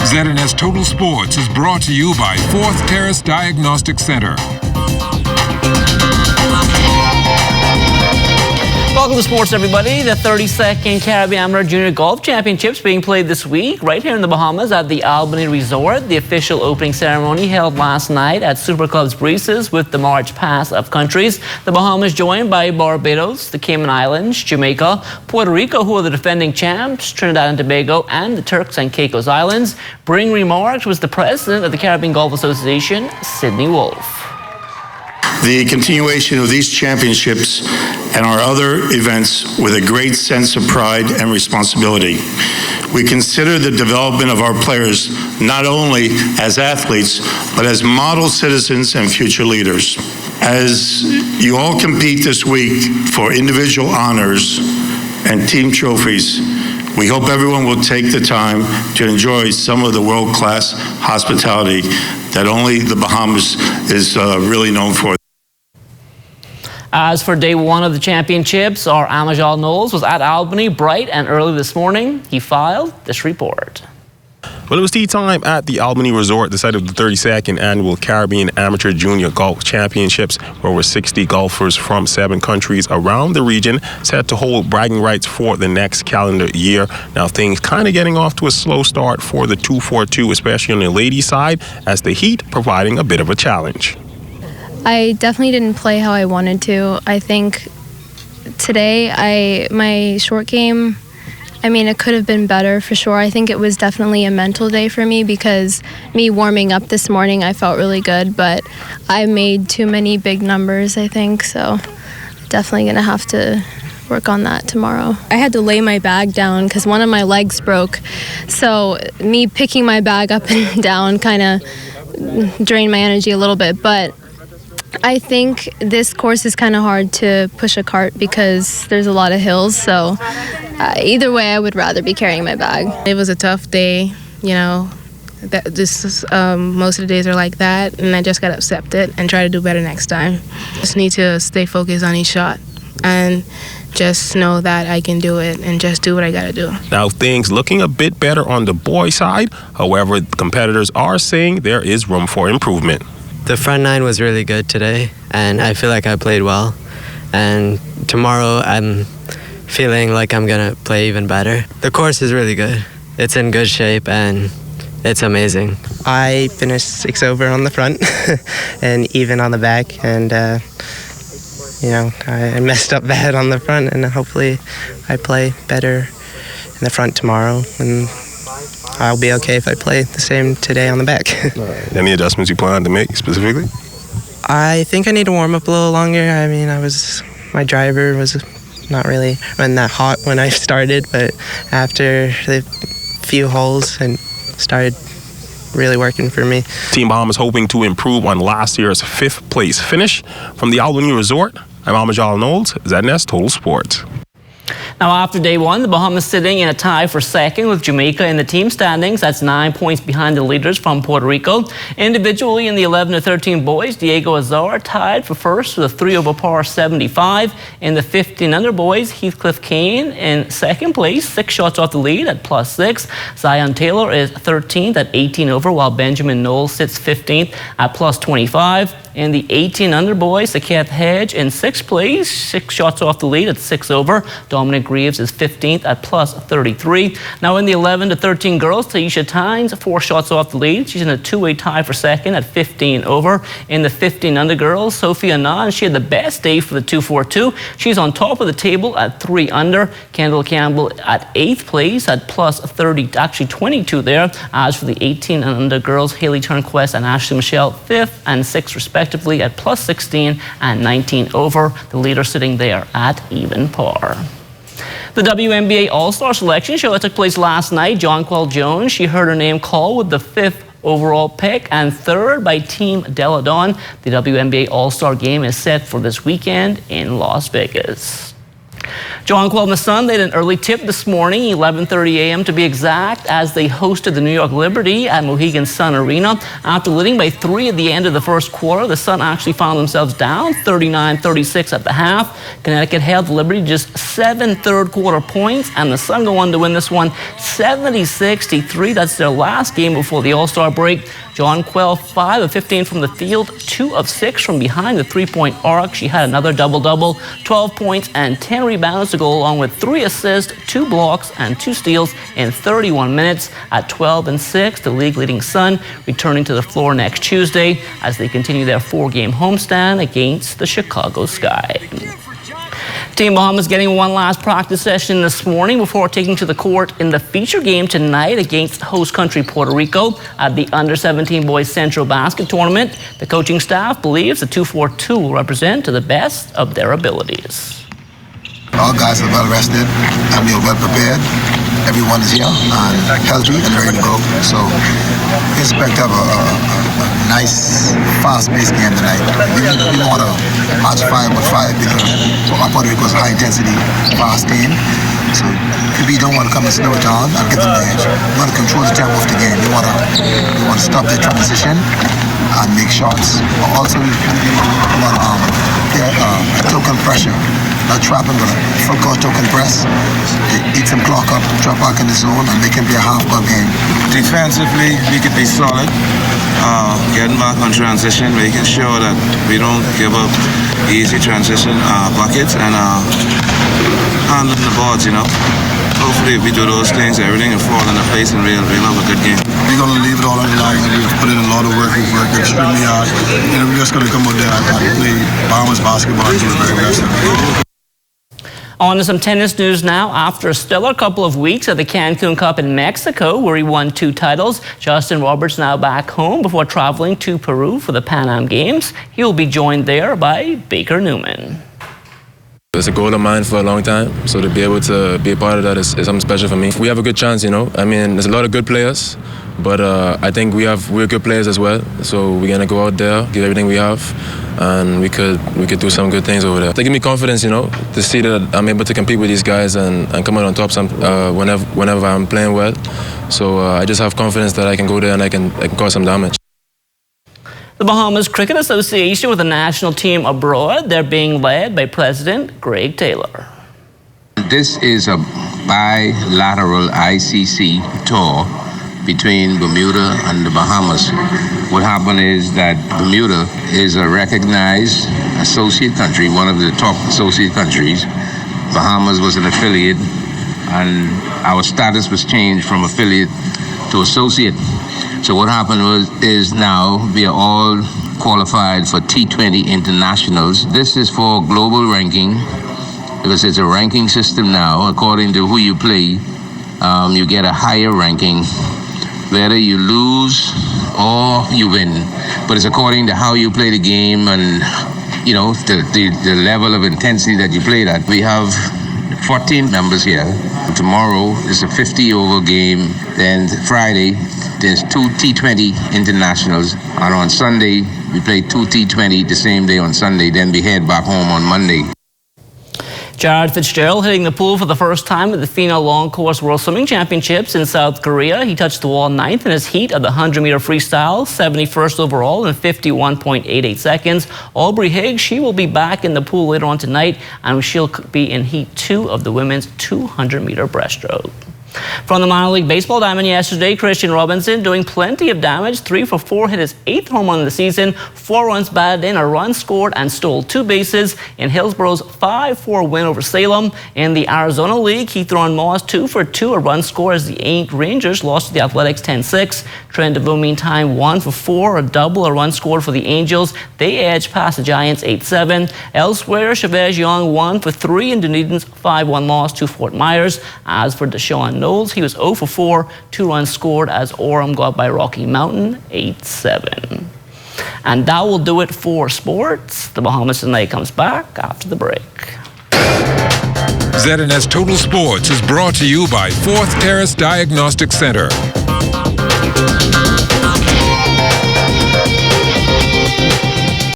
ZNS Total Sports is brought to you by Fourth Terrace Diagnostic Center. Welcome to sports, everybody. The 32nd Caribbean Amateur Junior Golf Championships being played this week right here in the Bahamas at the Albany Resort. The official opening ceremony held last night at Super Clubs Breezes with the March Pass of countries. The Bahamas joined by Barbados, the Cayman Islands, Jamaica, Puerto Rico, who are the defending champs, Trinidad and Tobago, and the Turks and Caicos Islands. Bringing remarks was the president of the Caribbean Golf Association, Sidney Wolf. The continuation of these championships and our other events with a great sense of pride and responsibility. We consider the development of our players not only as athletes, but as model citizens and future leaders. As you all compete this week for individual honors and team trophies, we hope everyone will take the time to enjoy some of the world-class hospitality that only the Bahamas is really known for. As for day one of the championships, our Amajal Knowles was at Albany bright and early this morning. He filed this report. Well, it was tea time at the Albany Resort, the site of the 32nd Annual Caribbean Amateur Junior Golf Championships, where over 60 golfers from 7 countries around the region set to hold bragging rights for the next calendar year. Now, things kind of getting off to a slow start for the 242, especially on the ladies' side, as the heat providing a bit of a challenge. I definitely didn't play how I wanted to. I think today, my short game, it could have been better for sure. I think it was definitely a mental day for me because me warming up this morning, I felt really good, but I made too many big numbers, I think, so definitely going to have to work on that tomorrow. I had to lay my bag down because one of my legs broke, so me picking my bag up and down kind of drained my energy a little bit, but I think this course is kind of hard to push a cart because there's a lot of hills, so either way I would rather be carrying my bag. It was a tough day, most of the days are like that, and I just got to accept it and try to do better next time. Just need to stay focused on each shot and just know that I can do it and just do what I got to do. Now, things looking a bit better on the boy side. However, competitors are saying there is room for improvement. The front nine was really good today, and I feel like I played well. And tomorrow, I'm feeling like I'm going to play even better. The course is really good. It's in good shape, and it's amazing. I finished 6 over on the front and even on the back, and I messed up bad on the front, and hopefully I play better in the front tomorrow, and I'll be okay if I play the same today on the back. Any adjustments you plan to make specifically? I think I need to warm up a little longer. My driver was not really running that hot when I started, but after the few holes and started really working for me. Team Bahamas hoping to improve on last year's 5th place finish. From the Albany Resort, I'm Amajal Knowles, ZNS Total Sports. Now, after day one, the Bahamas sitting in a tie for second with Jamaica in the team standings. That's 9 points behind the leaders from Puerto Rico. Individually, in the 11 to 13 boys, Diego Azar tied for first with a 3 over par 75. In the 15 under boys, Heathcliff Kane in second place, 6 shots off the lead at +6. Zion Taylor is 13th at 18 over, while Benjamin Knowles sits 15th at +25. In the 18 under boys, Saket Hedge in 6th place, 6 shots off the lead at 6 over. Dominic Greaves is 15th at +33. Now in the 11 to 13 girls, Taisha Tynes 4 shots off the lead. She's in a 2-way tie for second at 15 over. In the 15 under girls, Sophia Nan, she had the best day for the 242. She's on top of the table at 3 under. Kendall Campbell at 8th place at +30, actually 22 there. As for the 18 and under girls, Haley Turnquest and Ashley Michelle 5th and 6th respectively at +16 and 19 over. The leader sitting there at even par. The WNBA All-Star Selection Show that took place last night. Jonquel Jones, she heard her name called with the 5th overall pick and 3rd by Team Deladon. The WNBA All-Star Game is set for this weekend in Las Vegas. Jonquil and the Sun laid an early tip this morning, 11:30 a.m. to be exact, as they hosted the New York Liberty at Mohegan Sun Arena. After leading by 3 at the end of the first quarter, the Sun actually found themselves down 39-36 at the half. Connecticut held the Liberty to just 7 third-quarter points, and the Sun go on to win this one 70-63. That's their last game before the All-Star break. Jonquil, 5 of 15 from the field, 2 of 6 from behind the three-point arc. She had another double-double, 12 points and 10 rebounds to go along with 3 assists, 2 blocks, and 2 steals in 31 minutes. At 12-6, the league-leading Sun returning to the floor next Tuesday as they continue their 4-game homestand against the Chicago Sky. Team Bahamas getting one last practice session this morning before taking to the court in the feature game tonight against host country Puerto Rico at the Under-17 Boys Central Basket Tournament. The coaching staff believes the 2-4-2 will represent to the best of their abilities. All guys are well rested and we are well prepared. Everyone is here and healthy and ready to go. So we expect to have a nice, fast-paced game tonight. We don't want to match fire with fire because Puerto Rico is a high-intensity, fast team. So we don't want to come and slow it down and give them the edge. We want to control the tempo of the game. We want to stop their transition and make shots. Also, we want to get token pressure. Not trapping, but full court token press. Eat some clock up, drop back in the zone, and make him be a half-court game. Defensively, we could be solid. Getting back on transition, making sure that we don't give up easy transition buckets and handling the boards, you know. Hopefully, if we do those things, everything will fall into place and we'll have a good game. We're going to leave it all on the line. We've put in a lot of work. We've worked extremely hard. And we're just going to come out there and play Bahamas basketball and do the very best. On to some tennis news now. After a stellar couple of weeks at the Cancun Cup in Mexico, where he won 2 titles, Justin Roberts now back home before traveling to Peru for the Pan Am Games. He will be joined there by Baker Newman. It's a goal of mine for a long time, so to be able to be a part of that is something special for me. We have a good chance, you know. I mean, there's a lot of good players, but I think we're good players as well. So we're gonna go out there, give everything we have, and we could do some good things over there. They give me confidence, you know, to see that I'm able to compete with these guys and come out on top whenever I'm playing well. So I just have confidence that I can go there and I can cause some damage. The Bahamas Cricket Association with the national team abroad, they're being led by President Greg Taylor. This is a bilateral ICC tour between Bermuda and the Bahamas. What happened is that Bermuda is a recognized associate country, one of the top associate countries. Bahamas was an affiliate, and our status was changed from affiliate to associate. So what happened is now we are all qualified for T20 internationals. This is for global ranking because it's a ranking system now. According to who you play, you get a higher ranking, whether you lose or you win. But it's according to how you play the game and, you know, the level of intensity that you play at. We have 14 members here. Tomorrow is a 50-over game. Then Friday, there's 2 T20 internationals. And on Sunday, we play 2 T20 the same day on Sunday. Then we head back home on Monday. Jared Fitzgerald hitting the pool for the first time at the FINA Long Course World Swimming Championships in South Korea. He touched the wall 9th in his heat of the 100-meter freestyle, 71st overall in 51.88 seconds. Aubrey Higgs, she will be back in the pool later on tonight, and she'll be in heat 2 of the women's 200-meter breaststroke. From the minor league baseball diamond yesterday, Christian Robinson doing plenty of damage. 3 for 4, hit his 8th home run of the season, 4 runs batted in, a run scored, and stole 2 bases in Hillsborough's 5-4 win over Salem. In the Arizona League, Heath Ron Moss 2 for 2, a run scored as the Rangers lost to the Athletics 10-6. Trent DeVoe, meantime, 1 for 4, a double, a run scored for the Angels. They edged past the Giants 8-7. Elsewhere, Chavez Young 1 for 3 in Dunedin's 5-1 loss to Fort Myers. As for Deshaun Knowles, he was 0 for 4, 2 runs scored as Orem got by Rocky Mountain 8-7. And that will do it for sports. The Bahamas Tonight comes back after the break. ZNS Total Sports is brought to you by 4th Terrace Diagnostic Center.